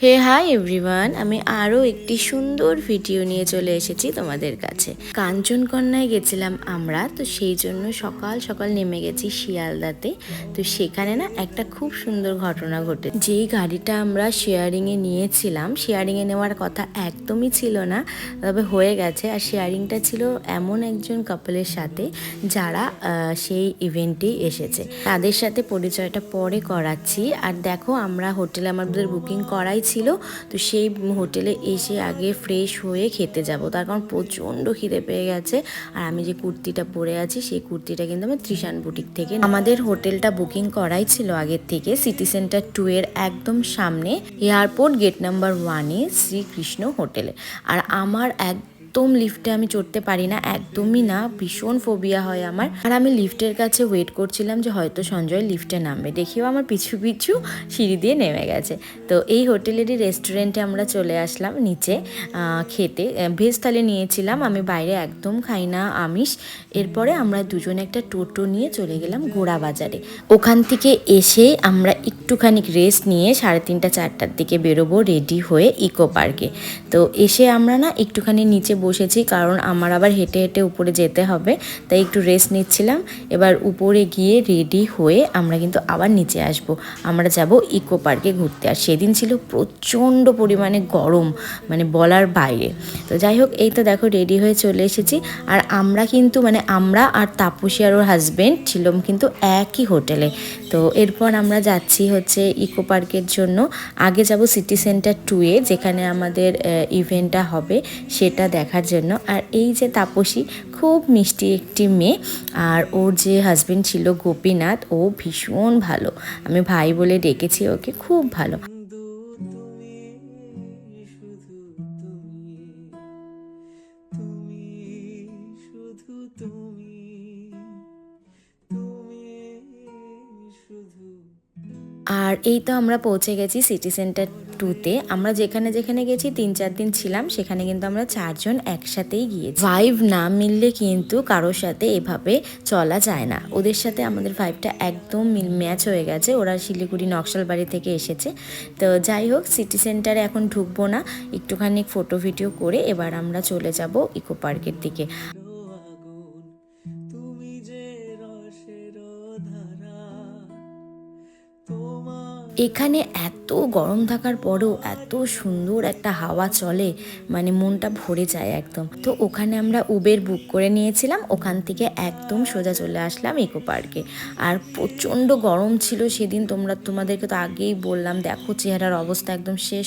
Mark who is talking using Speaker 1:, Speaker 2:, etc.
Speaker 1: হে hi everyone, আমি আরও একটি সুন্দর ভিডিও নিয়ে চলে এসেছি তোমাদের কাছে। কাঞ্চনকন্যায় গেছিলাম আমরা, তো সেই জন্য সকাল সকাল নেমে গেছি শিয়ালদাতে। তো সেখানে না একটা খুব সুন্দর ঘটনা ঘটে। যেই গাড়িটা আমরা শেয়ারিংয়ে নিয়েছিলাম, শেয়ারিংয়ে নেওয়ার কথা একদমই ছিল না, তবে হয়ে গেছে। আর শেয়ারিংটা ছিল এমন একজন কাপলের সাথে যারা সেই ইভেন্টে এসেছে। তাদের সাথে পরিচয়টা পরে করাচ্ছি। আর দেখো, আমরা হোটেলে আমাদের বুকিং করাই ছিল, তো সেই হোটেলে এসে আগে ফ্রেশ হয়ে খেতে যাব, তার কারণ প্রচণ্ড খিদে পেয়ে গেছে। আর আমি যে কুর্তিটা পরে আছি সেই কুর্তিটা কিন্তু আমি ত্রিশান বুটিক থেকে। আমাদের হোটেলটা বুকিং করাই ছিল আগের থেকে, সিটি সেন্টার 2 এর একদম সামনে, এয়ারপোর্ট গেট নাম্বার 1-এ শ্রীকৃষ্ণ হোটেলে। আর আমার একদম লিফটে আমি চড়তে পারি না, একদমই না, ভীষণ ফোবিয়া হয় আমার। আর আমি লিফটের কাছে ওয়েট করছিলাম যে হয়তো সঞ্জয় লিফটে নামবে, দেখিও আমার পিছু পিছু সিঁড়ি দিয়ে নেমে গেছে। তো এই হোটেলেরই রেস্টুরেন্টে আমরা চলে আসলাম নিচে খেতে। ভেজ থালি নিয়েছিলাম, আমি বাইরে একদম খাই না আমিষ। এরপরে আমরা দুজনে একটা টোটো নিয়ে চলে গেলাম গোড়া বাজারে। ওখান থেকে এসে আমরা একটুখানি রেস্ট নিয়ে 3:30-4টার দিকে বেরোবো রেডি হয়ে ইকো পার্কে। তো এসে আমরা না একটুখানি নিচে বসেছি, কারণ আমার আবার হেঁটে হেঁটে উপরে যেতে হবে, তাই একটু রেস্ট নিচ্ছিলাম। এবার উপরে গিয়ে রেডি হয়ে আমরা কিন্তু আবার নিচে আসব, আমরা যাব ইকো পার্কে ঘুরতে। আর সেদিন ছিল প্রচণ্ড পরিমাণে গরম, মানে বলার বাইরে। তো যাই হোক, এই তো দেখো রেডি হয়ে চলে এসেছি। আর আমরা কিন্তু আমরা আর তাপসী আর ওর হাজব্যান্ড ছিলাম কিন্তু একই হোটেলে। তো এরপর আমরা যাচ্ছি হচ্ছে ইকো পার্কের জন্য। আগে যাব সিটি সেন্টার 2-এ, যেখানে আমাদের ইভেন্টটা হবে সেটা দেখার জন্য। আর এই যে তাপসী, খুব মিষ্টি একটি মেয়ে, আর ওর যে হাজব্যান্ড ছিল গোপীনাথ, ও ভীষণ ভালো, আমি ভাই বলে ডেকেছি ওকে, খুব ভালো। আর এই তো আমরা পৌঁছে গেছি সিটি সেন্টার 2-তে। আমরা যেখানে যেখানে গেছি 3-4 দিন ছিলাম, সেখানে কিন্তু আমরা 4 জন একসাথেই গিয়েছি। ভাইব না মিললে কিন্তু কারোর সাথে এভাবে চলা যায় না। ওদের সাথে আমাদের ভাইবটা একদম ম্যাচ হয়ে গেছে। ওরা শিলিগুড়ি নকশালবাড়ি থেকে এসেছে। তো যাই হোক, সিটি সেন্টারে এখন ঢুকবো না, একটুখানি ফটো ভিডিও করে এবার আমরা চলে যাব ইকো পার্কের দিকে। এখানে এত গরম থাকার পরেও এত সুন্দর একটা হাওয়া চলে, মানে মনটা ভরে যায় একদম। তো ওখানে আমরা উবের বুক করে নিয়েছিলাম, ওখান থেকে একদম সোজা চলে আসলাম ইকো পার্কে। আর প্রচণ্ড গরম ছিল সেদিন, তোমাদেরকে তো আগেই বললাম, দেখো চেহারার অবস্থা একদম শেষ।